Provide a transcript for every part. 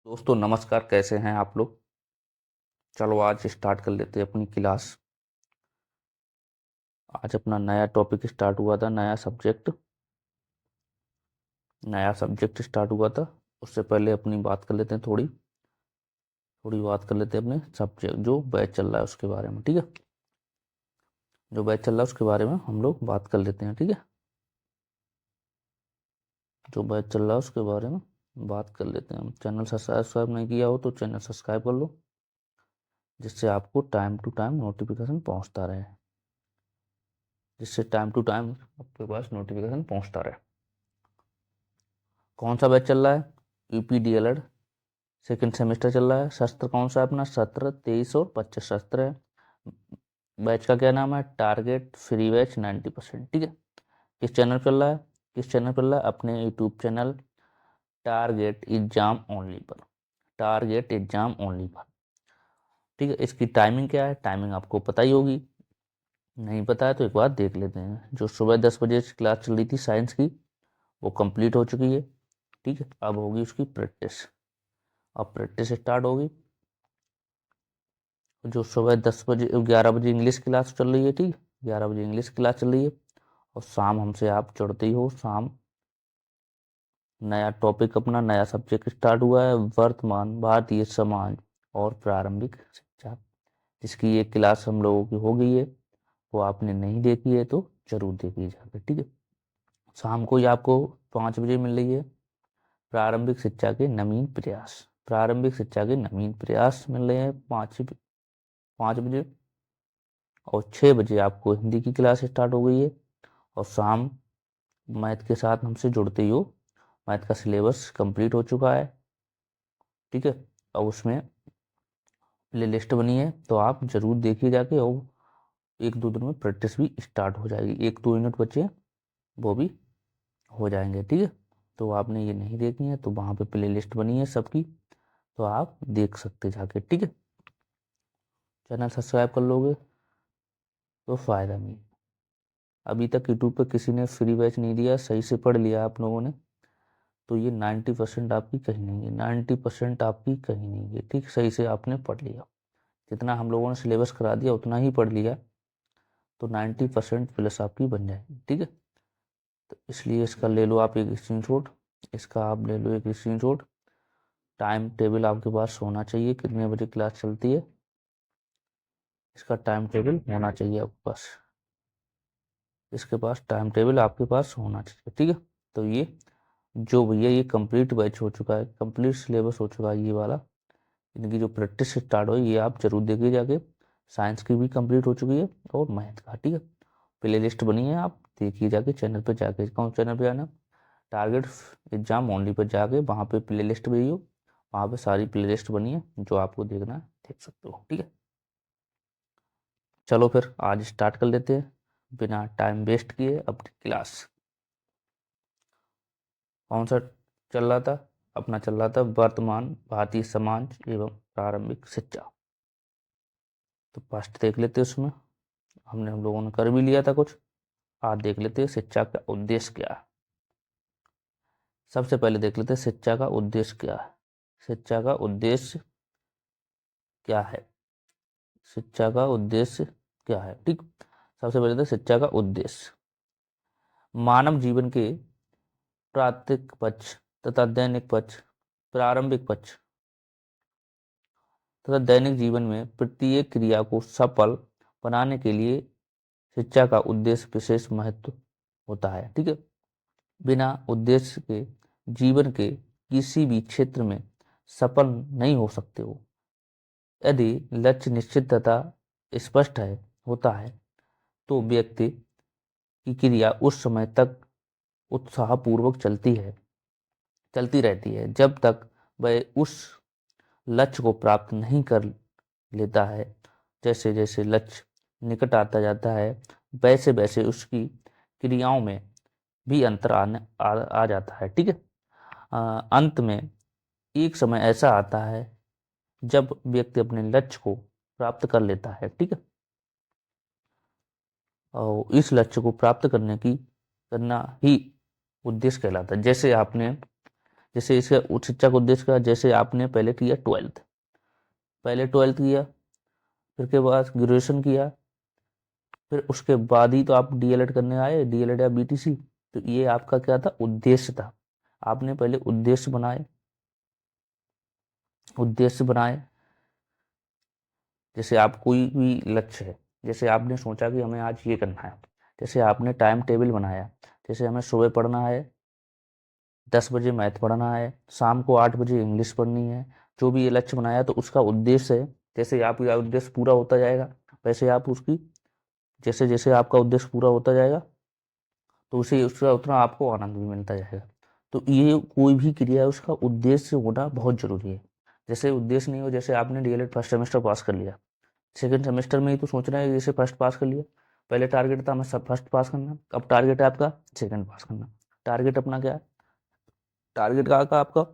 दोस्तों नमस्कार, कैसे हैं आप लोग। चलो आज स्टार्ट कर लेते हैं अपनी क्लास। आज अपना नया टॉपिक स्टार्ट हुआ था, नया सब्जेक्ट स्टार्ट हुआ था। उससे पहले अपनी बात कर लेते हैं, थोड़ी थोड़ी बात कर लेते हैं अपने सब्जेक्ट जो बैच चल रहा है उसके बारे में। ठीक है, जो बैच चल रहा है उसके बारे में हम लोग बात कर लेते हैं। ठीक है, जो बैच चल रहा है उसके बारे में बात कर लेते हैं हम। चैनल सब्सक्राइब नहीं किया हो तो चैनल सब्सक्राइब कर लो, जिससे आपको टाइम टू टाइम नोटिफिकेशन पहुंचता रहे, आपके पास नोटिफिकेशन पहुंचता रहे। कौन सा बैच चल रहा है? यूपी डीएलएड सेकेंड सेमेस्टर चल रहा है। शस्त्र कौन सा है अपना? 17, 23 और 25 शस्त्र है। बैच का क्या नाम है? Target free batch 90%। ठीक है, किस चैनल चल रहा है? अपने YouTube channel target exam only पर। ठीक है, इसकी टाइमिंग क्या है? टाइमिंग आपको पता ही होगी, नहीं पता है तो एक बार देख लेते हैं। जो सुबह 10 बजे क्लास चल रही थी साइंस की, वो कंप्लीट हो चुकी है। ठीक है, अब होगी उसकी प्रैक्टिस। अब प्रैक्टिस स्टार्ट होगी। जो सुबह 10 बजे 11 बजे इंग्लिश क्लास चल रही है। ठीक, 11 बजे इंग्लिश क्लास चल रही है। और शाम हमसे आप जुड़ते ही हो। शाम नया टॉपिक, अपना नया सब्जेक्ट स्टार्ट हुआ है, वर्तमान भारतीय समाज और प्रारंभिक शिक्षा, जिसकी ये क्लास हम लोगों की हो गई है। वो आपने नहीं देखी है तो जरूर देखी जाकर। ठीक है, शाम को ही आपको 5 बजे मिल रही है प्रारंभिक शिक्षा के नवीन प्रयास मिल रहे हैं 5 बजे। और 6 बजे आपको हिंदी की क्लास स्टार्ट हो गई है। और शाम मैथ के साथ हमसे जुड़ते ही हो। मैथ का सिलेबस कंप्लीट हो चुका है। ठीक है, और उसमें प्ले लिस्ट बनी है, तो आप जरूर देखिए जाके। और 1-2 दिन में प्रैक्टिस भी स्टार्ट हो जाएगी। 1-2 यूनिट बचे, वो भी हो जाएंगे। ठीक है, तो आपने ये नहीं देखी है तो वहाँ पे प्ले लिस्ट बनी है सबकी, तो आप देख सकते जाके। ठीक है, चैनल सब्सक्राइब कर लोगे तो फ़ायदा नहीं। अभी तक यूट्यूब पे किसी ने फ्री बैच नहीं दिया, सही से पढ़ लिया आप लोगों ने, तो ये 90% आपकी कहीं नहीं है। 90% आपकी कहीं नहीं है। ठीक, सही से आपने पढ़ लिया, जितना हम लोगों ने सिलेबस करा दिया उतना ही पढ़ लिया, तो 90% प्लस आपकी बन जाएगी। ठीक है, तो इसलिए इसका ले लो आप एक स्क्रीनशॉट। टाइम टेबल आपके पास होना चाहिए, कितने बजे क्लास चलती है, इसका टाइम टेबल होना चाहिए आपके पास। इसके पास टाइम टेबल आपके पास होना चाहिए। ठीक है, तो ये जो भैया ये कंप्लीट बैच हो चुका है, कंप्लीट सिलेबस हो चुका है ये वाला। इनकी जो प्रैक्टिस स्टार्ट हुई ये आप जरूर देखिए जाके। साइंस की भी कंप्लीट हो चुकी है और मैथ का। ठीक है, प्ले लिस्ट बनी है, आप देखिए जाके चैनल पे जाके। कौन चैनल पे आना? टारगेट एग्जाम ओनली पर जाके वहाँ पे प्ले लिस्ट भी हो, वहाँ पे सारी प्ले लिस्ट बनी है, जो आपको देखना है देख सकते हो। ठीक है, चलो फिर आज स्टार्ट कर लेते हैं बिना टाइम वेस्ट किए अपनी क्लास। कौन सा चल रहा था? अपना चल रहा था वर्तमान भारतीय समाज एवं प्रारंभिक शिक्षा। तो फर्स्ट देख लेते हैं, उसमें हम लोगों ने कर भी लिया था कुछ। आज देख लेते हैं शिक्षा का उद्देश्य क्या है। सबसे पहले देख लेते हैं शिक्षा का उद्देश्य क्या है। शिक्षा का उद्देश्य क्या है? शिक्षा का उद्देश्य क्या है? ठीक, सबसे पहले तो शिक्षा का उद्देश्य मानव जीवन के प्राथमिक पक्ष तथा दैनिक पक्ष, प्रारंभिक पक्ष तथा दैनिक जीवन में प्रत्येक क्रिया को सफल बनाने के लिए शिक्षा का उद्देश्य विशेष महत्व होता है। ठीक है, बिना उद्देश्य के जीवन के किसी भी क्षेत्र में सफल नहीं हो सकते हो। यदि लक्ष्य निश्चित तथा स्पष्ट है होता है तो व्यक्ति की क्रिया उस समय तक उत्साहपूर्वक चलती रहती है जब तक वह उस लक्ष्य को प्राप्त नहीं कर लेता है। जैसे जैसे लक्ष्य निकट आता जाता है वैसे वैसे उसकी क्रियाओं में भी अंतर आ जाता है। ठीक है, अंत में एक समय ऐसा आता है जब व्यक्ति अपने लक्ष्य को प्राप्त कर लेता है। ठीक है, और इस लक्ष्य को प्राप्त करना ही उद्देश्य कहलाता है। जैसे आपने जैसे इसका शिक्षा का उद्देश्य का, जैसे आपने पहले किया 12th, पहले 12th किया, फिर के बाद ग्रेजुएशन किया, फिर उसके बाद ही तो आप डीएलएड करने आए, डीएलएड या बीटीसी। तो ये आपका क्या था, उद्देश्य था। आपने पहले उद्देश्य बनाए, उद्देश्य बनाए। जैसे आप कोई भी लक्ष्य है, जैसे आपने सोचा कि हमें आज ये करना है, जैसे आपने टाइम टेबल बनाया, जैसे हमें सुबह पढ़ना है 10 बजे मैथ पढ़ना है, शाम को 8 बजे इंग्लिश पढ़नी है। जो भी ये लक्ष्य बनाया तो उसका उद्देश्य है। जैसे आप यह उद्देश्य पूरा होता जाएगा, वैसे आप उसकी, जैसे जैसे आपका उद्देश्य पूरा होता जाएगा तो उसे उसका उतना आपको आनंद भी मिलता जाएगा। तो ये कोई भी क्रिया है उसका उद्देश्य होना बहुत जरूरी है। जैसे उद्देश्य नहीं हो, जैसे आपने डीएलएड फर्स्ट सेमेस्टर पास कर लिया, सेकंड सेमेस्टर में ही तो सोच रहे हैं जैसे फर्स्ट पास कर लिया, पहले टारगेट था हमें सब फर्स्ट पास करना, अब टारगेट है आपका सेकंड पास करना। टारगेट अपना क्या है, टारगेट का आपका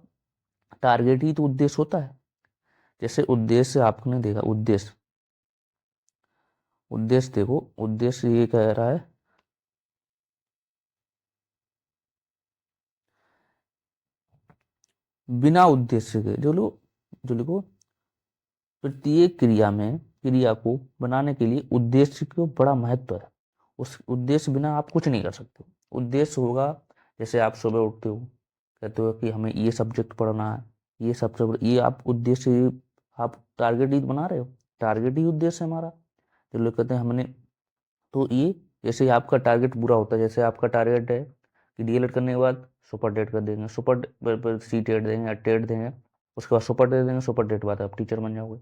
टारगेट ही तो उद्देश्य होता है। जैसे उद्देश्य आपने देखा, उद्देश्य, उद्देश्य देखो, उद्देश्य ये कह रहा है बिना उद्देश्य के, जो लिखो, प्रत्येक क्रिया में, क्रिया को बनाने के लिए उद्देश्य को बड़ा महत्व है। उस उद्देश्य बिना आप कुछ नहीं कर सकते। उद्देश्य होगा, जैसे आप सुबह उठते हो, कहते हो कि हमें ये सब्जेक्ट पढ़ना है, ये सबसे ये आप उद्देश्य, आप टारगेट ही बना रहे हो, टारगेट ही उद्देश्य है हमारा। जो लोग कहते हैं हमने, तो ये जैसे आपका टारगेट पूरा होता है, जैसे आपका टारगेट है कि डीएलएड करने के बाद सुपर टेट कर देंगे, सुपर सी टेट देंगे या टेट देंगे, उसके बाद सुपर टेट देंगे, सुपर टेट बाद आप टीचर बन जाओगे।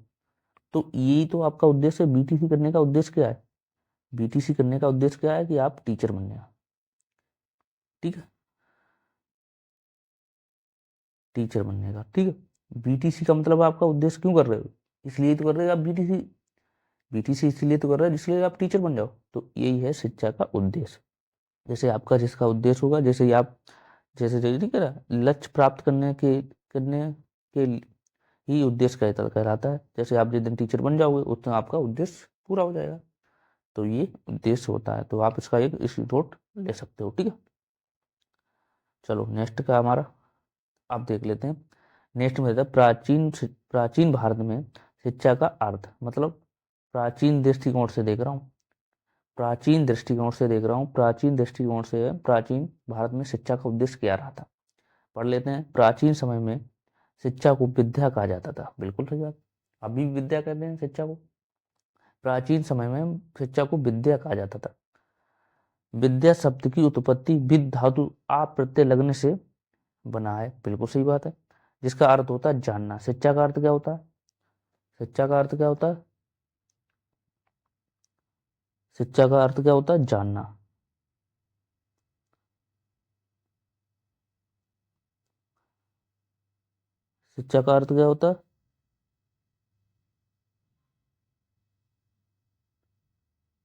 तो यही तो आपका उद्देश्य है। बीटीसी करने का उद्देश्य क्या है, बीटीसी करने का उद्देश्य क्या है कि आप टीचर बन जाए, ठीक है, टीचर बनने का, ठीक है। बीटीसी का मतलब आपका उद्देश्य क्यों कर रहे हो, इसलिए तो कर रहे हो आप बीटीसी, बीटीसी इसलिए तो कर रहे हो जिसलिए आप टीचर बन जाओ। तो यही है शिक्षा का उद्देश्य। जैसे आपका जिसका उद्देश्य होगा, जैसे ही आप, जैसे जैसे नहीं करा, लक्ष्य प्राप्त करने के ही उद्देश्य कहलाता है। जैसे आप जिस दिन टीचर बन जाओगे उस दिन आपका उद्देश्य पूरा हो जाएगा। तो ये उद्देश्य होता है, तो आप इसका एक स्क्रीनशॉट ले सकते हो, ठीक है। चलो नेक्स्ट का हमारा आप देख लेते हैं। नेक्स्ट में प्राचीन भारत में शिक्षा का अर्थ, मतलब प्राचीन दृष्टिकोण से देख रहा हूँ, प्राचीन दृष्टिकोण से देख रहा हूँ, प्राचीन दृष्टिकोण से प्राचीन भारत में शिक्षा का उद्देश्य क्या रहा था, पढ़ लेते हैं। प्राचीन समय में शिक्षा को विद्या कहा जाता था, बिल्कुल सही बात, अभी भी विद्या कहते हैं शिक्षा को। प्राचीन समय में शिक्षा को विद्या कहा जाता था। विद्या शब्द की उत्पत्ति विद धातु आ प्रत्यय लगने से बना है, बिल्कुल सही बात है, जिसका अर्थ होता है जानना। शिक्षा का अर्थ क्या होता है, शिक्षा का अर्थ क्या होता है, शिक्षा का अर्थ क्या होता है, जानना। शिक्षा का अर्थ क्या होता है,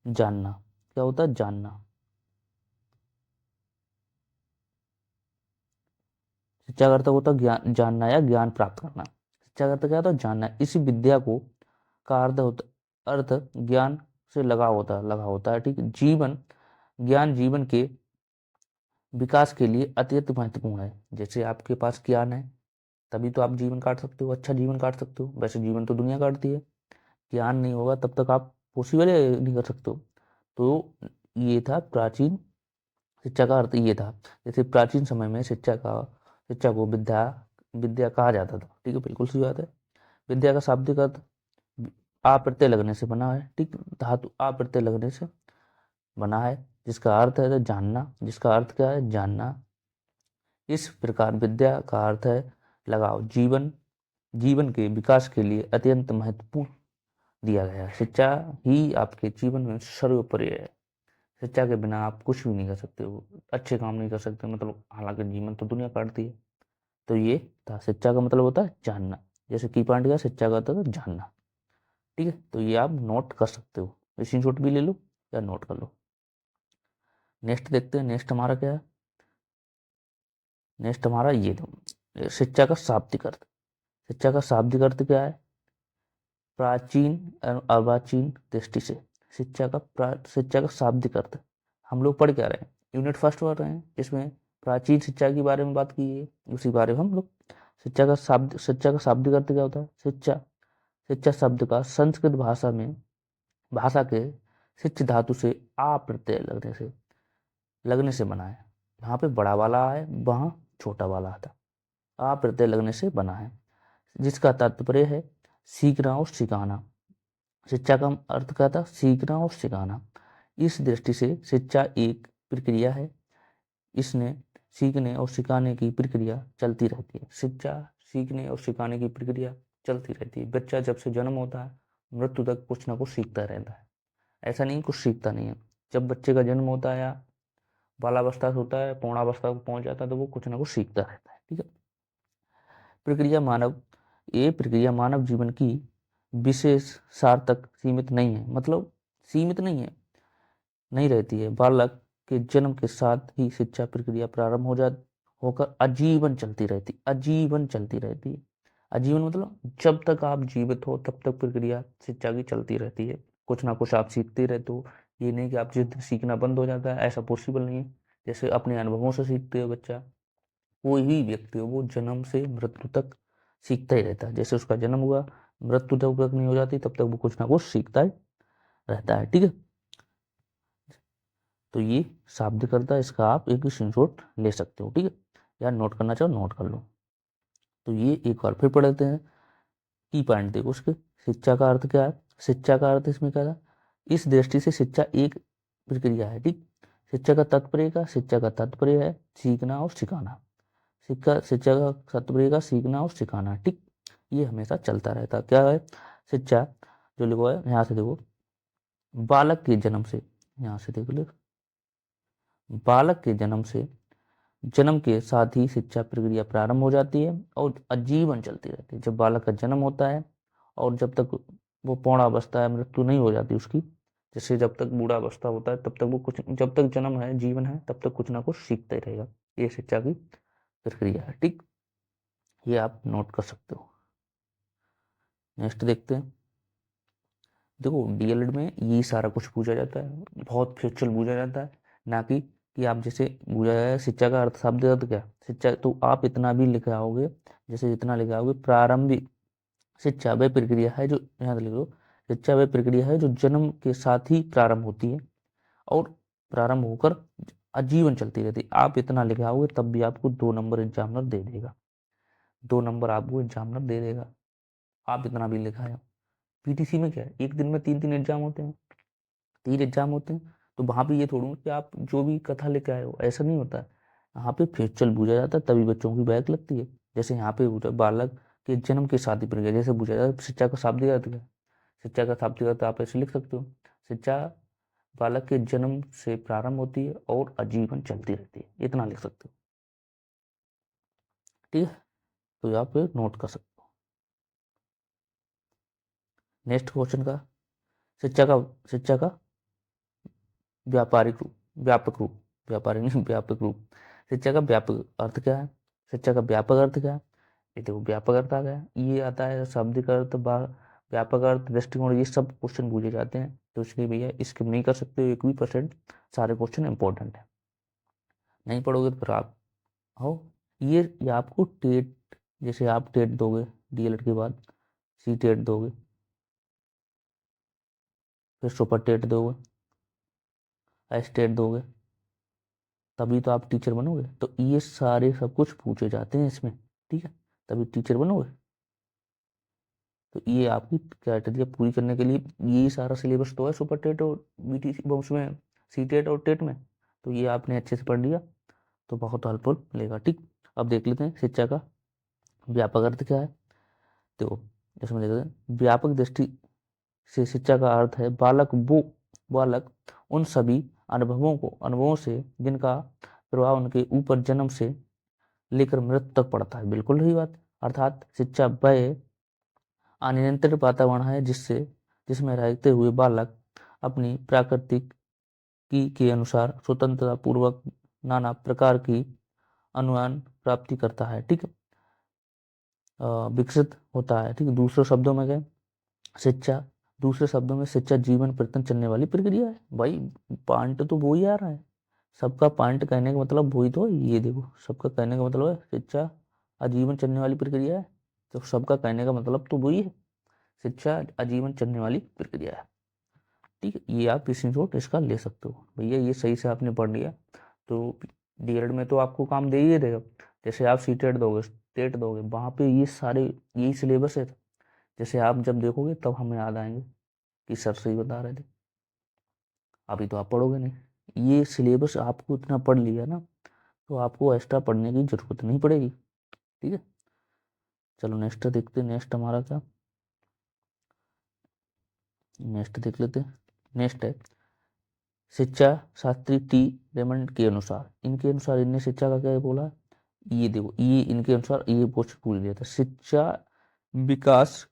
जानना। क्या होता है, जानना। शिक्षा का अर्थ होता है ज्ञान, जानना या ज्ञान प्राप्त करना। शिक्षा का अर्थ क्या होता है, जानना। इसी विद्या को का अर्थ ज्ञान से लगा होता है, ठीक है। ज्ञान जीवन के विकास के लिए अत्यंत महत्वपूर्ण है। जैसे आपके पास ज्ञान है तभी तो आप जीवन काट सकते हो, अच्छा जीवन काट सकते हो, वैसे जीवन तो दुनिया काटती है। ज्ञान नहीं होगा तब तक आप पॉसिबल नहीं कर सकते हो। तो ये था प्राचीन, शिक्षा का अर्थ ये था। जैसे प्राचीन समय में शिक्षा को विद्या विद्या कहा जाता था, ठीक है, बिल्कुल सही बात है। विद्या का शाब्दिक अर्थ आ प्रत्यय लगने से बना है, ठीक, धातु आ प्रत्यय लगने से बना है, जिसका अर्थ है जानना, जिसका अर्थ क्या है, जानना। इस प्रकार विद्या का अर्थ है लगाव, जीवन के विकास के लिए अत्यंत महत्वपूर्ण दिया गया है। शिक्षा ही आपके जीवन में सर्वोपरि है। शिक्षा के बिना आप कुछ भी नहीं कर सकते हो, अच्छे काम नहीं कर सकते, मतलब हालांकि जीवन तो दुनिया काटती है। तो ये था, शिक्षा का मतलब होता है जानना। जैसे की पॉइंट का शिक्षा का होता है जानना, ठीक है। तो ये आप नोट कर सकते हो, स्क्रीनशॉट भी ले लो या नोट कर लो। नेक्स्ट देखते हैं, नेक्स्ट हमारा क्या है, नेक्स्ट हमारा ये दो, शिक्षा का शाब्दिक अर्थ। शिक्षा का शाब्दिक अर्थ क्या है, प्राचीन अर्वाचीन दृष्टि से शिक्षा का शाब्दिक अर्थ। हम लोग पढ़ क्या रहे हैं, यूनिट फर्स्ट पढ़ रहे हैं, जिसमें प्राचीन शिक्षा के बारे में बात की है, उसी बारे में हम लोग। शिक्षा का शाब्दिक अर्थ क्या होता है? शिक्षा, शिक्षा शब्द का संस्कृत भाषा के शिक्ष धातु से आ प्रत्यय लगने से बना है। यहाँ पे बड़ा वाला है, वहां छोटा वाला आता, आ प्रत्यय लगने से बना है, जिसका तात्पर्य है सीखना और सिखाना। शिक्षा का अर्थ क्या था? सीखना और सिखाना। इस दृष्टि से शिक्षा एक प्रक्रिया है, इसने सीखने और सिखाने की प्रक्रिया चलती रहती है। शिक्षा सीखने और सिखाने की प्रक्रिया चलती रहती है। बच्चा जब से जन्म होता है मृत्यु तक कुछ ना कुछ सीखता रहता है। ऐसा नहीं कुछ सीखता नहीं है। जब बच्चे का जन्म होता है या बालावस्था से होता है, पौणावस्था को पहुंच जाता है, तो वो कुछ ना कुछ सीखता रहता है। ठीक है। प्रक्रिया मानव जीवन की विशेष सार तक सीमित नहीं है, मतलब सीमित नहीं रहती है। बालक के जन्म के साथ ही शिक्षा प्रक्रिया प्रारंभ होकर आजीवन चलती रहती है। आजीवन मतलब जब तक आप जीवित हो तब तक प्रक्रिया शिक्षा की चलती रहती है। कुछ ना कुछ आप सीखते रहते हो। ये नहीं कि आप जिस दिन सीखना बंद हो जाता है, ऐसा पॉसिबल नहीं है। जैसे अपने अनुभवों से सीखते हो बच्चा, कोई भी व्यक्ति हो वो जन्म से मृत्यु तक सीखता ही रहता है। जैसे उसका जन्म हुआ, मृत्यु जब तक नहीं हो जाती तब तक वो कुछ ना कुछ सीखता ही रहता है। ठीक है। तो ये शाब्दिक अर्थ है, इसका आप एक स्क्रीनशॉट ले सकते हो। ठीक है, या नोट करना चाहो नोट कर लो। तो ये एक बार फिर पढ़ते हैं। की पॉइंट देखो उसके। शिक्षा का अर्थ क्या है? शिक्षा का अर्थ इसमें क्या था? इस दृष्टि से शिक्षा एक प्रक्रिया है। ठीक। शिक्षा का तात्पर्य है सीखना और सिखाना। शिक्षा का तात्पर्य का सीखना और सिखाना। ठीक। ये हमेशा चलता रहता। क्या है शिक्षा? जो लिखो है यहाँ से देखो, बालक के जन्म से, यहाँ से देखो लिख, बालक के जन्म के साथ ही शिक्षा प्रक्रिया प्रारंभ हो जाती है और आजीवन चलती रहती है। जब बालक का जन्म होता है और जब तक वो पौणावस्था है, मृत्यु नहीं हो जाती उसकी, जैसे जब तक बूढ़ावस्था होता है तब तक वो कुछ, जब तक जन्म है, जीवन है, तब तक कुछ ना कुछ सीखता ही रहेगा। ये शिक्षा की प्रक्रिया है। ठीक, ये आप नोट कर सकते हो। नेक्स्ट देखते हैं। देखो डीएलएड में ये सारा कुछ पूछा जाता है, बहुत फैक्चुअल पूछा जाता है, ना कि आप जैसे पूछा जाए शिक्षा का अर्थ, शब्द अर्थ क्या शिक्षा, तो आप इतना भी लिख आओगे, जैसे जितना लिख आओगे प्रारंभिक शिक्षा वह प्रक्रिया है जो, यहाँ लिख लो, शिक्षा वह प्रक्रिया है जो जन्म के साथ ही प्रारंभ होती है और प्रारंभ होकर आजीवन चलती रहती है। आप इतना लिख आओगे तब भी आपको 2 नंबर एग्जामिनर दे देगा, 2 नंबर आपको एग्जामिनर दे देगा। आप इतना भी लिखा है। पीटीसी में क्या है, एक दिन में 3 एग्जाम होते हैं, 3 एग्जाम होते हैं। तो वहां पे ये थोड़ा कि आप जो भी कथा लेके आए हो, ऐसा नहीं होता है। यहाँ पे फैक्चुअल पूछा जाता है, तभी बच्चों की बैक लगती है। जैसे यहाँ पे पूछा बालक के जन्म के साथ ही प्रक्रिया, जैसे पूछा जाता है शिक्षा का शाब्दिक अर्थ क्या है? शिक्षा का शाब्दिक अर्थ आप ऐसे लिख सकते हो, शिक्षा बालक के जन्म से प्रारंभ होती है और आजीवन चलती रहती है, इतना लिख सकते हो। ठीक है, तो यहाँ पे नोट कर सकते हो। नेक्स्ट क्वेश्चन का, शिक्षा का व्यापारिक रूप, व्यापक रूप, व्यापारिक नहीं व्यापक रूप। शिक्षा का व्यापक अर्थ क्या है? शिक्षा का व्यापक अर्थ क्या है? ये देखो व्यापक अर्थ आ गया, ये आता है शाब्दिक अर्थ, व्यापक अर्थ, दृष्टिकोण, ये सब क्वेश्चन पूछे जाते हैं। तो इसलिए भैया स्किप नहीं कर सकते हो, एक भी परसेंट, सारे क्वेश्चन इंपॉर्टेंट है। नहीं पढ़ोगे तो फिर आप हो, ये आपको टेट, जैसे आप टेट दोगे डीएलएड के बाद, सी टेट दोगे, फिर सुपर टेट दोगे, एस टेट दोगे, तभी तो आप टीचर बनोगे। तो ये सारे सब कुछ पूछे जाते हैं इसमें। ठीक है, तभी टीचर बनोगे। तो ये आपकी क्राइटेरिया पूरी करने के लिए ये सारा सिलेबस तो है सुपर टेट और बीटीसी उसमें, सी टेट और टेट में। तो ये आपने अच्छे से पढ़ लिया तो बहुत हेल्पफुल मिलेगा। ठीक, अब देख लेते हैं शिक्षा का व्यापक अर्थ क्या है। तो इसमें देखते हैं, व्यापक दृष्टि से शिक्षा का अर्थ है बालक उन सभी अनुभवों से जिनका प्रभाव उनके ऊपर जन्म से लेकर मृत्यु तक पड़ता है। बिल्कुल सही बात। अर्थात शिक्षा वह अनियंत्रित वातावरण है जिसमें रहते हुए बालक अपनी प्रकृति की के अनुसार स्वतंत्रता पूर्वक नाना प्रकार की अनुमान प्राप्ति करता है। ठीक, विकसित होता है। ठीक, शिक्षा दूसरे शब्दों में शिक्षा जीवन प्रतिदिन चलने वाली प्रक्रिया है। भाई पॉइंट तो वो ही आ रहा है, सबका पॉइंट कहने का मतलब वही तो है, ये देखो सबका कहने का मतलब है शिक्षा आजीवन चलने वाली प्रक्रिया है, तो सबका कहने का मतलब तो वही है, शिक्षा आजीवन चलने वाली प्रक्रिया है। ठीक है, ये आप स्क्रीनशॉट इसका ले सकते हो भैया, ये सही से आपने पढ़ लिया तो डीएलएड में तो आपको काम दे ही देगा। जैसे आप सीटेट दोगे, स्टेट दोगे, वहाँ पे ये सारे यही सिलेबस है, जैसे आप जब देखोगे तब हमें याद आएंगे कि सर सही बता रहे थे, अभी तो आप पढ़ोगे नहीं। ये सिलेबस आपको इतना पढ़ लिया ना, तो आपको एक्स्ट्रा पढ़ने की जरूरत नहीं पड़ेगी। ठीक है, चलो नेक्स्ट देखते हैं, नेक्स्ट हमारा क्या, नेक्स्ट देख लेते हैं। नेक्स्ट है शिक्षा शास्त्री टी रेमंड के अनुसार, इनके अनुसार इनने शिक्षा का क्या बोला, ये देखो ये इनके अनुसार ये क्वेश्चन पूछ लिया था, शिक्षा विकास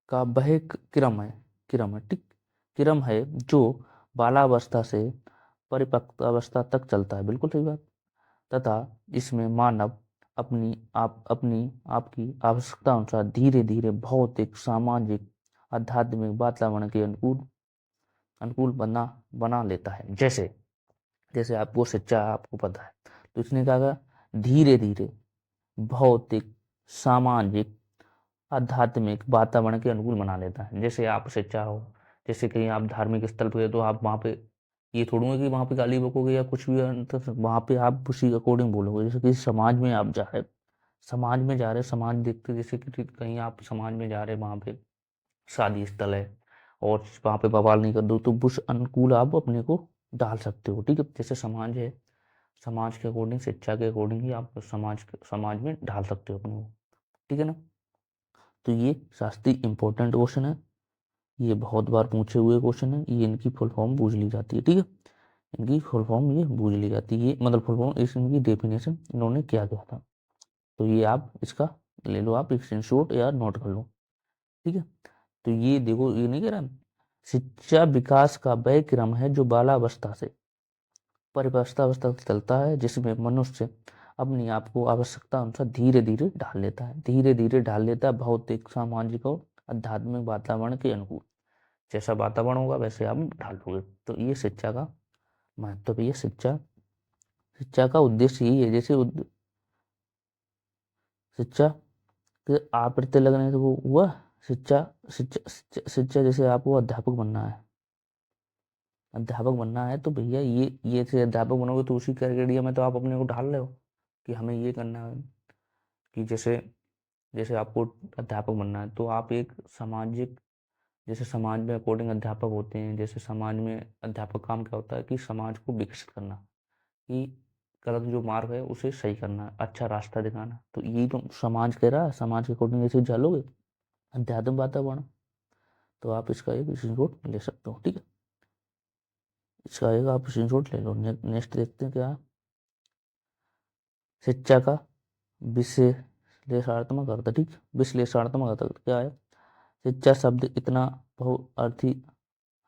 का वह क्रम है, क्रम है ठीक, क्रम है जो बालावस्था से परिपक्वावस्था तक चलता है, बिल्कुल सही बात, तथा इसमें मानव अपनी आपकी आवश्यकता अनुसार धीरे धीरे भौतिक सामाजिक आध्यात्मिक वातावरण के अनुकूल अनुकूल बना लेता है। जैसे जैसे आपको शिक्षा आपको पता है, तो इसने कहा धीरे धीरे भौतिक सामाजिक आध्यात्मिक वातावरण के अनुकूल बना लेता है। जैसे आप शिक्षा हो, जैसे कहीं आप धार्मिक स्थल पे गए तो आप वहाँ पे ये थोड़ूंगा कि वहाँ पे गाली बकोगे या कुछ भी, तो वहाँ पे आप उसी अकॉर्डिंग बोलोगे। जैसे किसी समाज में आप जा रहे, समाज में जा रहे, समाज देखते, जैसे कि कहीं आप समाज में जा रहे, वहाँ पे शादी स्थल है और वहाँ पे बवाल नहीं कर दो, तो उस अनुकूल आप अपने को डाल सकते हो। ठीक है, जैसे समाज है, समाज के अकॉर्डिंग शिक्षा के अकॉर्डिंग ही आप समाज में ढाल सकते हो अपने को। ठीक है ना, तो ये शास्त्री इंपॉर्टेंट क्वेश्चन है, ये बहुत बार पूछे हुए क्वेश्चन है, ये इनकी फुल फॉर्म पूछ ली जाती है। ठीक है, इनकी फुल फॉर्म ये पूछ ली जाती है, ये मतलब फुल फॉर्म इस इनकी डेफिनेशन इन्होंने क्या किया था, तो ये आप इसका ले लो, आप स्क्रीनशॉट या नोट कर लो। ठीक है, तो ये देखो ये नहीं कह रहा, शिक्षा विकास का वह क्रम है जो बालावस्था से परिपक्वावस्था तक चलता है, जिसमें मनुष्य अपनी आप को आवश्यकता अनुसार धीरे धीरे ढाल लेता है, धीरे धीरे ढाल लेता है भौतिक सामाजिक और आध्यात्मिक वातावरण के अनुकूल। जैसा वातावरण होगा वैसे आप ढाल लोगे। तो ये शिक्षा का महत्व भी है, शिक्षा शिक्षा का उद्देश्य यही है। जैसे शिक्षा के आप प्रत्यय लगने से वो हुआ शिक्षा, शिक्षा जैसे आपको अध्यापक बनना है, अध्यापक बनना है तो भैया ये से अध्यापक बनोगे तो उसी क्राइटेरिया में तो आप अपने को ढाल रहे हो कि हमें ये करना है, कि जैसे जैसे आपको अध्यापक बनना है तो आप एक सामाजिक, जैसे समाज में अकॉर्डिंग अध्यापक होते हैं, जैसे समाज में अध्यापक काम क्या होता है कि समाज को विकसित करना, कि गलत जो मार्ग है उसे सही करना, अच्छा रास्ता दिखाना, तो यही तो समाज कह रहा है, समाज के अकॉर्डिंग ऐसे चलोगे अध्यात्म वातावरण, तो आप इसका एक स्क्रीनशॉट ले सकते हो। ठीक है, इसका एक आप स्क्रीनशॉट ले लो। नेक्स्ट देखते हैं क्या है, शिक्षा का विश्लेषणात्मक अर्थ। ठीक, विश्लेषणात्मक अर्थ क्या है, शिक्षा शब्द इतना बहुअर्थी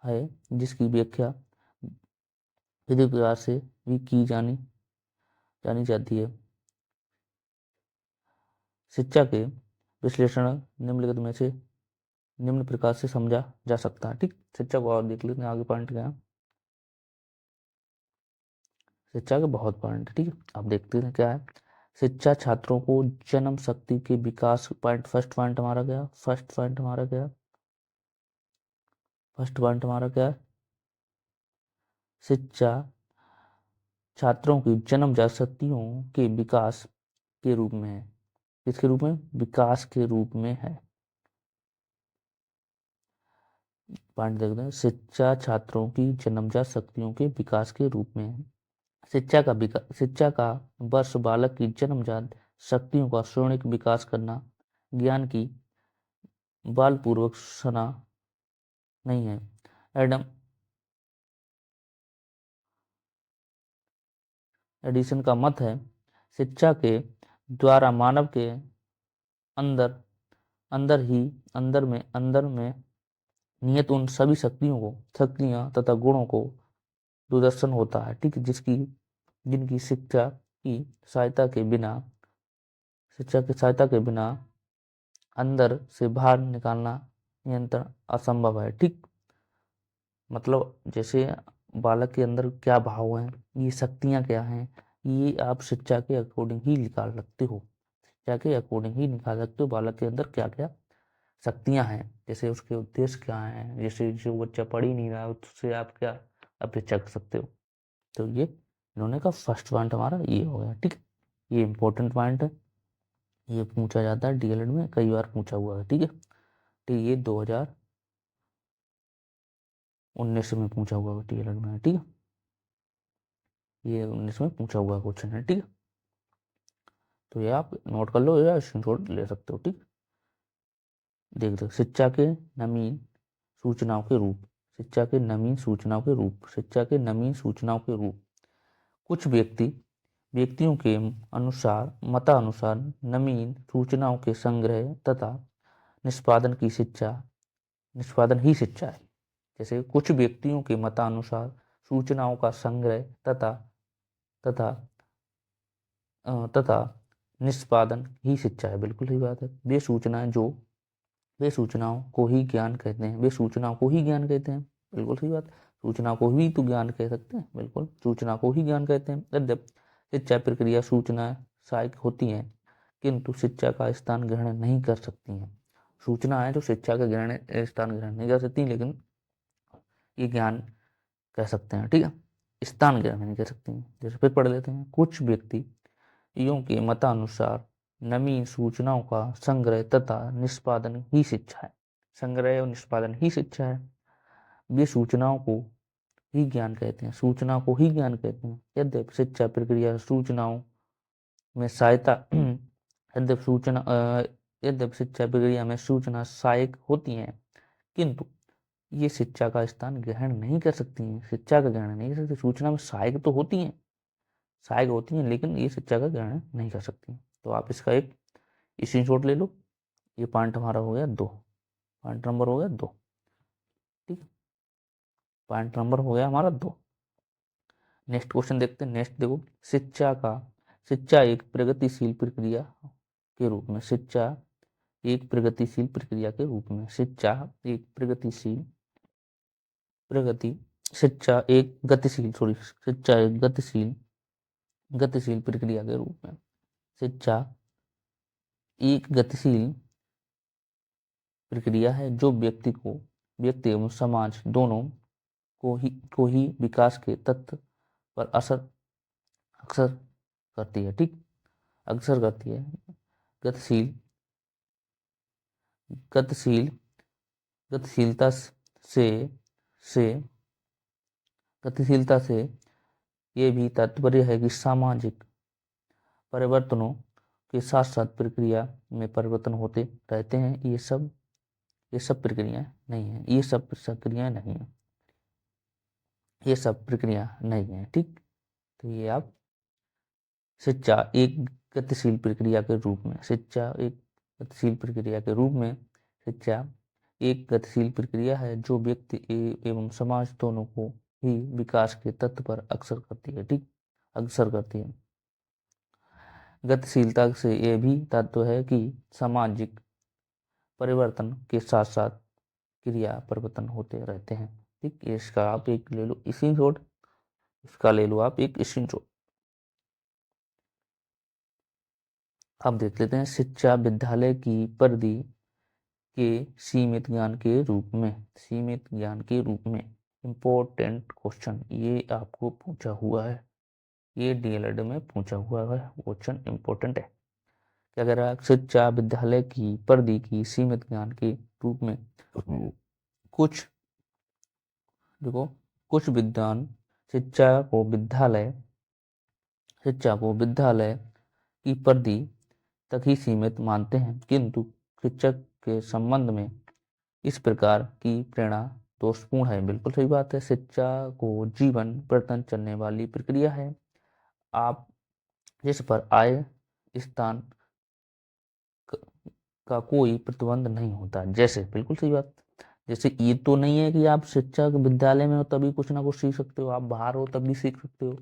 है जिसकी व्याख्या विधि प्रकार से भी की जानी जानी जाती है। शिक्षा के विश्लेषण निम्नलिखित में से निम्न प्रकार से समझा जा सकता है। ठीक, शिक्षा को और देख लेते हैं आगे पॉइंट क्या है, शिक्षा के बहुत पॉइंट। ठीक है, अब देखते हैं क्या है, शिक्षा छात्रों को जन्म शक्ति के विकास, पॉइंट फर्स्ट पॉइंट हमारा क्या, फर्स्ट पॉइंट हमारा क्या, फर्स्ट पॉइंट हमारा क्या है, शिक्षा छात्रों की जन्मजात शक्तियों के विकास के रूप में है, किसके रूप में, विकास के रूप में है। पॉइंट देखते हैं, शिक्षा छात्रों की जन्मजात शक्तियों के विकास के रूप में है। शिक्षा का वर्ष बालक की जन्मजात शक्तियों का श्रेणिक विकास करना, ज्ञान की बलपूर्वक सना नहीं है। एडम एडिसन का मत है, शिक्षा के द्वारा मानव के अंदर अंदर ही अंदर में नियत उन सभी शक्तियां तथा गुणों को दूरदर्शन होता है। ठीक, जिसकी जिनकी शिक्षा की सहायता के बिना अंदर से बाहर निकालना नियंत्रण असंभव है। ठीक, मतलब जैसे बालक के अंदर क्या भाव हैं, ये शक्तियाँ क्या हैं, ये आप शिक्षा के अकॉर्डिंग ही निकाल सकते हो। शिक्षा के अकॉर्डिंग ही निकाल सकते हो बालक के अंदर क्या क्या शक्तियाँ हैं, जैसे उसके उद्देश्य क्या हैं, जैसे जो बच्चा पढ़ ही नहीं रहा है उससे आप क्या अपेक्षा कर सकते हो। तो ये इन्होंने कहा फर्स्ट पॉइंट हमारा ये हो गया। ठीक है, ये इंपॉर्टेंट पॉइंट है, ये पूछा जाता है डीएलएड में, कई बार पूछा हुआ है। ठीक है, ठीक, ये 2019 में पूछा हुआ है डीएलएड में। ठीक है, ये 19 में पूछा हुआ क्वेश्चन है। ठीक है, तो ये आप नोट कर लो या स्क्रीनशॉट ले सकते हो। ठीक, देख दो, शिक्षा के नवीन सूचनाओं के रूप, शिक्षा के नवीन सूचनाओं के रूप, शिक्षा के नवीन सूचनाओं के रूप, कुछ व्यक्तियों के अनुसार मतानुसार नवीन सूचनाओं के संग्रह तथा निष्पादन की शिक्षा, निष्पादन ही शिक्षा है। जैसे कुछ व्यक्तियों के मतानुसार सूचनाओं का संग्रह तथा तथा तथा निष्पादन ही शिक्षा है। बिल्कुल सही बात है। वे सूचनाओं को ही ज्ञान कहते हैं, वे सूचनाओं को ही ज्ञान कहते हैं। बिल्कुल सही बात, सूचना को ही तो ज्ञान कह सकते हैं। बिल्कुल, सूचना को ही ज्ञान कहते हैं। यद्यप शिक्षा प्रक्रिया सूचना सहायक होती हैं किंतु शिक्षा का स्थान ग्रहण नहीं कर सकती हैं। सूचना है जो शिक्षा का स्थान ग्रहण नहीं कर सकती, लेकिन ये ज्ञान कह सकते हैं। ठीक है, स्थान ग्रहण नहीं कर सकती हैं। जैसे फिर पढ़ लेते हैं, कुछ व्यक्तियों के मतानुसार नवीन सूचनाओं का संग्रह तथा निष्पादन ही शिक्षा है। संग्रह और निष्पादन ही शिक्षा है। वे सूचनाओं को ही ज्ञान कहते हैं, सूचना को ही ज्ञान कहते हैं। यद्यप शिक्षा प्रक्रिया सूचनाओं में सहायता यद्यप सूचना यद्यप शिक्षा प्रक्रिया में सूचना सहायक होती है किंतु ये शिक्षा का स्थान ग्रहण नहीं कर सकती हैं। शिक्षा का ग्रहण नहीं कर सकती, सूचना में सहायक तो होती हैं, सहायक होती हैं, लेकिन ये शिक्षा का ग्रहण नहीं कर सकती। तो आप इसका एक स्क्रीनशॉट ले लो। ये पॉइंट हमारा हो गया 2, पॉइंट नंबर हो गया 2। ठीक है, पॉइंट नंबर हो गया हमारा 2। नेक्स्ट क्वेश्चन देखते हैं। नेक्स्ट देखो, शिक्षा एक प्रगतिशील प्रक्रिया के रूप में, शिक्षा एक प्रगतिशील प्रक्रिया के रूप में, शिक्षा एक प्रगति शिक्षा एक गतिशील सॉरी शिक्षा एक गतिशील प्रक्रिया के रूप में, शिक्षा एक गतिशील प्रक्रिया है जो व्यक्ति एवं समाज दोनों को ही विकास के तत्व पर अक्सर करती है। ठीक, अक्सर करती है। गतिशील गतिशील गतिशीलता से गतिशीलता से ये भी तात्पर्य है कि सामाजिक परिवर्तनों के साथ साथ प्रक्रिया में परिवर्तन होते रहते हैं। ये सब प्रक्रियाएं नहीं है, ये सब प्रक्रियाएं नहीं है, ये सब प्रक्रिया नहीं है। ठीक, तो ये आप शिक्षा एक गतिशील प्रक्रिया के रूप में, शिक्षा एक गतिशील प्रक्रिया के रूप में, शिक्षा एक गतिशील प्रक्रिया है जो व्यक्ति एवं समाज दोनों को ही विकास के तत्व पर अक्सर करती है। ठीक, अक्सर करती है। गतिशीलता से यह भी तात्पर्य है कि सामाजिक परिवर्तन के साथ साथ क्रिया परिवर्तन होते रहते हैं। ठीक, इसका आप एक ले लो स्क्रीनशॉट, इसका ले लो आप एक स्क्रीनशॉट। अब देख लेते हैं, शिक्षा विद्यालय की परिधि के सीमित ज्ञान के रूप में, सीमित ज्ञान के रूप में। इंपॉर्टेंट क्वेश्चन ये आपको पूछा हुआ है, ये डीएलएड में पूछा हुआ है क्वेश्चन, इंपॉर्टेंट है। क्या कह रहा है, शिक्षा विद्यालय की परिधि की सीमित ज्ञान के रूप में कुछ देखो कुछ विद्वान शिक्षा को विद्यालय की परिधि तक ही सीमित मानते हैं किंतु शिक्षक के संबंध में इस प्रकार की प्रेरणा दोषपूर्ण है। बिल्कुल सही बात है। शिक्षा को जीवन परिवर्तन चलने वाली प्रक्रिया है, आप जिस पर आय स्थान का कोई प्रतिबंध नहीं होता। जैसे बिल्कुल सही बात, जैसे ये तो नहीं है कि आप शिक्षा के विद्यालय में हो तभी कुछ ना कुछ सीख सकते हो, आप बाहर हो तब भी सीख सकते हो।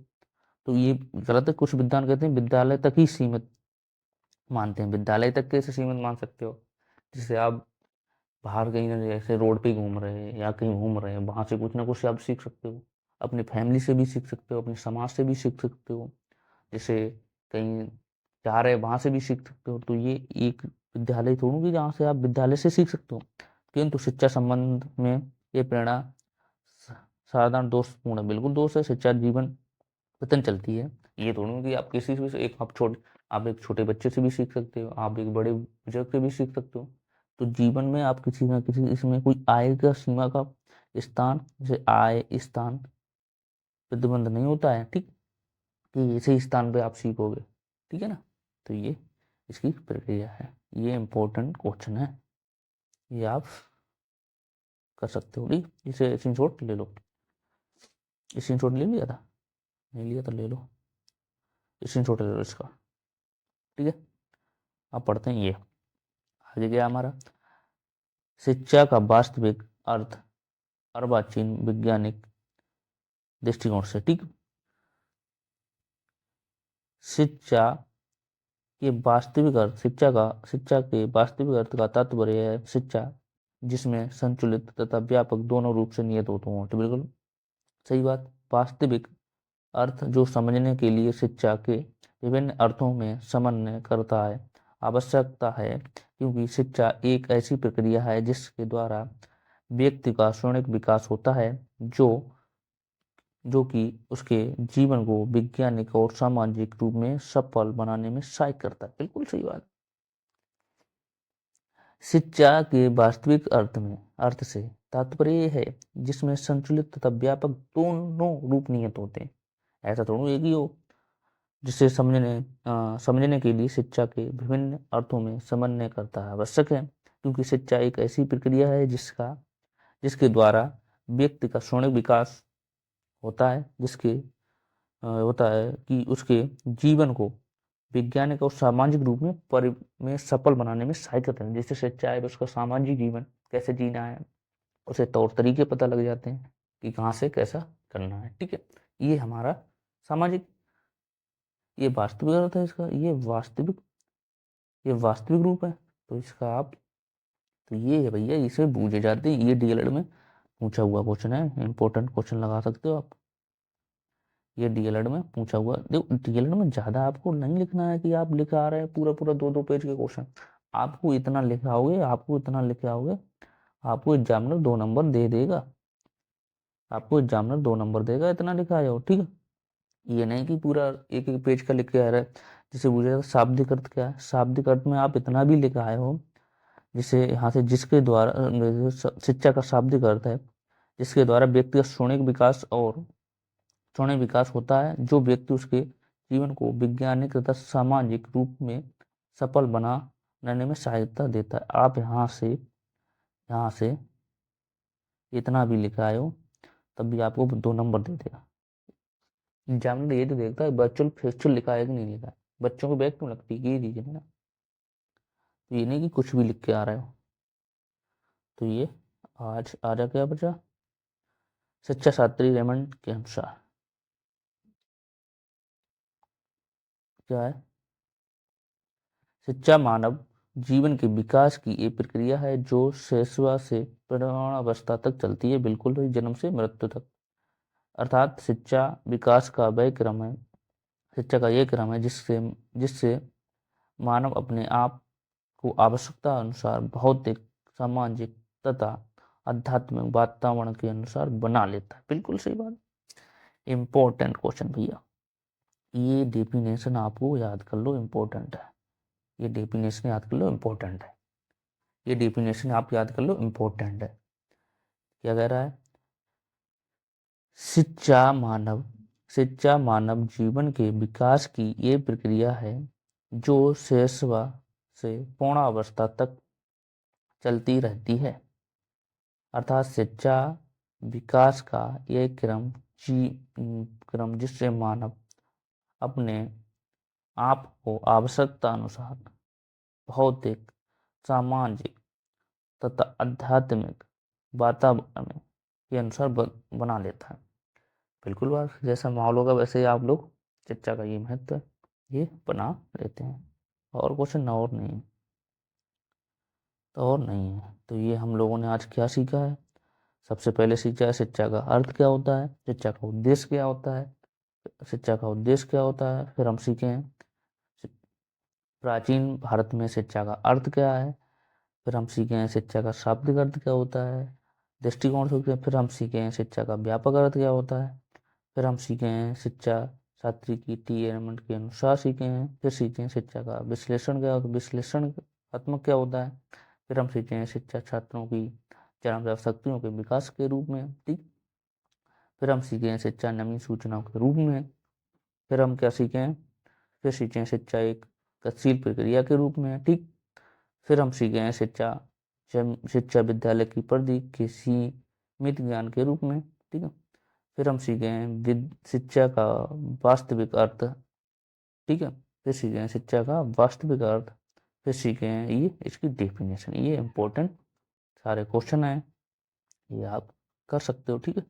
तो ये गलत है। कुछ विद्वान कहते हैं विद्यालय तक ही सीमित मानते हैं। विद्यालय तक कैसे सीमित मान सकते हो, जैसे आप बाहर कहीं ना जैसे रोड पे घूम रहे हैं या कहीं घूम रहे हैं, वहां से कुछ ना कुछ आप सीख सकते हो। अपनी फैमिली से भी सीख सकते हो, अपने समाज से भी सीख सकते हो, जैसे कहीं जा रहे वहां से भी सीख सकते हो। तो ये एक विद्यालय थोड़ी कि जहाँ से आप विद्यालय से सीख सकते हो, किंतु शिक्षा संबंध में ये प्रेरणा साधारण दोषपूर्ण है, बिल्कुल दोष है। शिक्षा जीवन पतन चलती है। ये थोड़ी कि आप किसी से एक आप एक छोटे बच्चे से भी सीख सकते हो, आप एक बड़े बुजुर्ग से भी सीख सकते हो। तो जीवन में आप किसी ना किसी इसमें कोई आय का सीमा का स्थान, जैसे आय स्थान प्रतिबंध नहीं होता है, ठीक, कि इसी स्थान पे आप सीखोगे, ठीक है ना। तो ये इसकी प्रक्रिया है। ये इंपॉर्टेंट क्वेश्चन है, ये आप कर सकते हो। ठीक, इसे स्क्रीनशॉट ले लो। स्क्रीनशॉट ले लिया था, नहीं लिया तो ले लो, स्क्रीनशॉट ले लो इसका। ठीक है, अब पढ़ते हैं ये आगे क्या हमारा। शिक्षा का वास्तविक अर्थ अर्वाचीन वैज्ञानिक दृष्टिकोण से, ठीक, शिक्षा के वास्तविक अर्थ, शिक्षा के वास्तविक अर्थ का तात्पर्य है शिक्षा जिसमें संतुलित तथा व्यापक दोनों रूप से नियत होते हो। तो बिल्कुल सही बात। वास्तविक अर्थ जो समझने के लिए शिक्षा के विभिन्न अर्थों में समन्वय करता है, आवश्यकता है, क्योंकि शिक्षा एक ऐसी प्रक्रिया है जिसके द्वारा व्यक्ति का स्वयं विकास होता है, जो कि उसके जीवन को वैज्ञानिक और सामाजिक रूप में सफल बनाने में सहायक करता है। बिल्कुल सही बात। शिक्षा के वास्तविक अर्थ से तात्पर्य है जिसमें संतुलित तथा व्यापक दोनों रूप नियत होते हैं। ऐसा थोड़ा एक ही हो। जिसे समझने के लिए शिक्षा के विभिन्न अर्थों में समन्वय करता है आवश्यक है, क्योंकि शिक्षा एक ऐसी प्रक्रिया है जिसके द्वारा व्यक्ति का स्वयं विकास होता है, होता है कि उसके जीवन को वैज्ञानिक और सामाजिक रूप में सफल बनाने में सहायक करते हैं। जैसे शिक्षा है तो उसका सामाजिक जीवन कैसे जीना है, उसे तौर तरीके पता लग जाते हैं कि कहाँ से कैसा करना है। ठीक है, ये हमारा सामाजिक, ये वास्तविक अर्थ है इसका, ये वास्तविक रूप है। तो इसका आप, तो ये है भैया, इसे पूछे जाते हैं, ये डीएलएड में पूछा हुआ क्वेश्चन है, इंपॉर्टेंट क्वेश्चन लगा सकते हो आप। ये डीएलएड में पूछा हुआ, देखो डीएलएड में ज्यादा आपको नहीं लिखना है कि आप लिखा रहे हैं पूरा पूरा 2-2 पेज के क्वेश्चन। आपको इतना लिखाओगे, आपको एग्जामिनर 2 नंबर दे देगा, आपको एग्जामिनर 2 नंबर देगा, इतना लिखा जाओ। ठीक है, ये नहीं कि पूरा एक एक पेज का लिख के आ रहा है। जैसे पूछा शाब्दिक अर्थ क्या है, शाब्दिक अर्थ में आप इतना भी लिखा आए हो, जिसे यहाँ से जिसके द्वारा शिक्षा का शाब्दिक अर्थ है जिसके द्वारा व्यक्ति का स्वर्ण विकास होता है, जो व्यक्ति उसके जीवन को वैज्ञानिक तथा सामाजिक रूप में सफल बनाने में सहायता देता है। आप यहाँ से इतना भी लिखा हो तब भी आपको 2 नंबर दे देगा। एग्जामिनर ये तो देखता है वर्चुअल फेस्चुअल लिखा है कि नहीं लिखा है, बच्चों को बैक क्यों लगती है, ये रीजन है ना। तो ये नहीं कि कुछ भी लिख के आ रहे हो। तो ये आज आजा क्या बचा, शिक्षा शास्त्री रेमंड के अनुसार क्या है, शिक्षा मानव जीवन के विकास की एक प्रक्रिया है जो शैशव से प्रौढ़ावस्था तक चलती है, बिल्कुल ही जन्म से मृत्यु तक। अर्थात शिक्षा का ये क्रम है जिससे जिससे मानव अपने आप को आवश्यकता अनुसार भौतिक, सामाजिक तथा आध्यात्मिक वातावरण के अनुसार बना लेता है। बिल्कुल सही बात। इंपॉर्टेंट क्वेश्चन भैया, ये डेफिनेशन आपको याद कर लो, इंपॉर्टेंट है। ये डेफिनेशन याद कर लो, इंपॉर्टेंट है। ये डेफिनेशन आप याद कर लो, इंपॉर्टेंट है। क्या कह रहा है, शिक्षा मानव शिक्षा मानव जीवन के विकास की ये प्रक्रिया है जो शैशव से पौणावस्था तक चलती रहती है। अर्थात शिक्षा विकास का ये क्रम जिससे मानव अपने आप को आवश्यकता अनुसार भौतिक, सामाजिक तथा आध्यात्मिक वातावरण के अनुसार बना लेता है। बिल्कुल बात, जैसा माहौल होगा वैसे ही आप लोग शिक्षा का ये महत्व है, ये बना लेते हैं। और क्वेश्चन और नहीं है, तो और नहीं है। तो ये हम लोगों ने आज क्या सीखा है, सबसे पहले सीखा है शिक्षा का अर्थ क्या होता है, शिक्षा का उद्देश्य क्या होता है, शिक्षा का उद्देश्य क्या होता है। फिर हम सीखे हैं प्राचीन भारत में शिक्षा का अर्थ क्या है। फिर हम सीखे हैं शिक्षा का शाब्दिक अर्थ क्या होता है, दृष्टिकोण से। फिर हम सीखे हैं शिक्षा का व्यापक अर्थ क्या होता है। फिर हम सीखे हैं शिक्षा छात्र की टी एलिमेंट के अनुसार सीखे हैं। फिर सीखे हैं शिक्षा का विश्लेषण क्या होता है, विश्लेषणात्मक क्या होता है। फिर हम सीखे हैं शिक्षा छात्रों की चरम शक्तियों के विकास के रूप में, ठीक। फिर हम सीखे हैं शिक्षा नवीन सूचनाओं के रूप में। फिर हम क्या सीखे हैं, फिर सीखे हैं शिक्षा एक गतिशील प्रक्रिया के रूप में, ठीक। फिर हम सीखे हैं शिक्षा विद्यालय की परिधि के सीमित ज्ञान के रूप में, ठीक है। फिर हम सीखे हैं शिक्षा का वास्तविक अर्थ, ठीक है। फिर सीखे हैं शिक्षा का वास्तविक अर्थ। फिर सीखे हैं ये इसकी डेफिनेशन। ये इंपॉर्टेंट सारे क्वेश्चन हैं, ये आप कर सकते हो, ठीक है।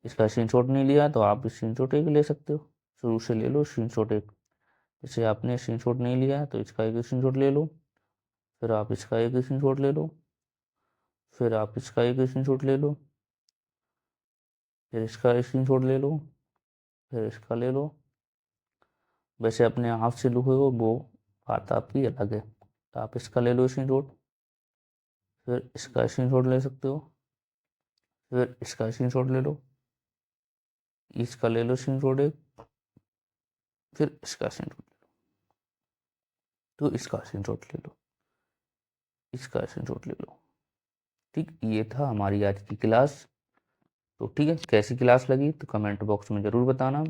इसका स्क्रीनशॉट नहीं लिया तो आप स्क्रीनशॉट एक ले सकते हो, शुरू से ले लो स्क्रीनशॉट एक। जैसे आपने स्क्रीनशॉट नहीं लिया तो इसका एक स्क्रीनशॉट ले लो, फिर आप इसका एक स्क्रीनशॉट ले लो, फिर आप इसका एक स्क्रीनशॉट ले लो, फिर इसका स्क्रीनशॉट ले लो, फिर इसका ले लो। वैसे अपने हाथ से लिखे हो वो बात आपकी अलग है। तो आप इसका ले लो स्क्रीनशॉट, फिर इसका स्क्रीनशॉट ले सकते हो, फिर इसका स्क्रीनशॉट ले लो, इसका ले लो स्क्रीनशॉट एक, फिर इसका स्क्रीनशॉट ले लो, तो इसका स्क्रीनशॉट ले लो, इसका स्क्रीनशॉट ले लो, ठीक। ये था हमारी आज की क्लास। तो ठीक है, कैसी क्लास लगी तो कमेंट बॉक्स में ज़रूर बताना,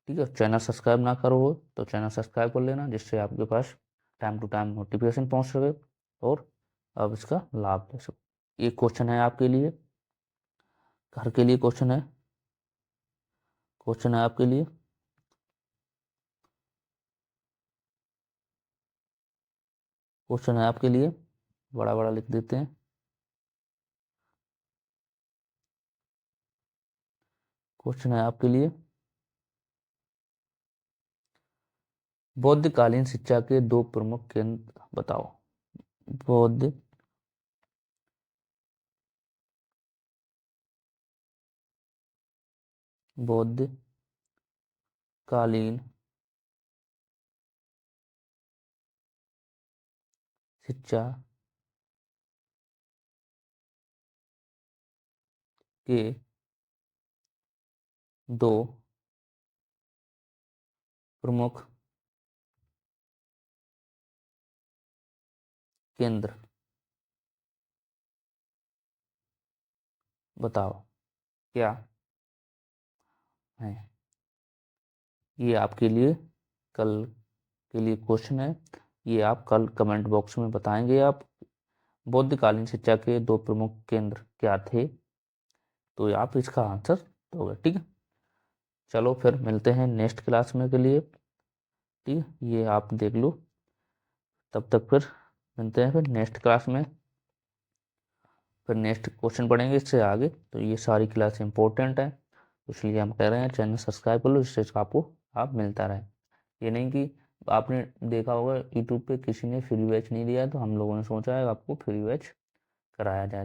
ठीक है। चैनल सब्सक्राइब ना करो हो तो चैनल सब्सक्राइब कर लेना, जिससे आपके पास टाइम टू टाइम नोटिफिकेशन पहुंच सके और आप इसका लाभ ले सको। ये क्वेश्चन है आपके लिए, घर के लिए क्वेश्चन है, क्वेश्चन है आपके लिए। क्वेश्चन है आपके लिए, बड़ा बड़ा लिख देते हैं। क्वेश्चन है आपके लिए, बौद्धकालीन शिक्षा के दो प्रमुख केंद्र बताओ। बौद्ध कालीन शिक्षा के दो प्रमुख केंद्र बताओ क्या है। ये आपके लिए कल के लिए क्वेश्चन है, ये आप कल कमेंट बॉक्स में बताएंगे। आप बौद्धकालीन शिक्षा के दो प्रमुख केंद्र क्या थे, तो आप इसका आंसर दोगे, ठीक है। चलो फिर मिलते हैं नेक्स्ट क्लास में के लिए, ठीक है। ये आप देख लो, तब तक फिर मिलते हैं फिर नेक्स्ट क्लास में, फिर नेक्स्ट क्वेश्चन पढ़ेंगे इससे आगे। तो ये सारी क्लास इंपॉर्टेंट है, इसलिए हम कह रहे हैं चैनल सब्सक्राइब कर लो, जिससे आपको आप मिलता रहे। ये नहीं कि आपने देखा होगा यूट्यूब पे किसी ने फ्री बैच नहीं दिया, तो हम लोगों ने सोचा है आपको फ्री बैच कराया जाए।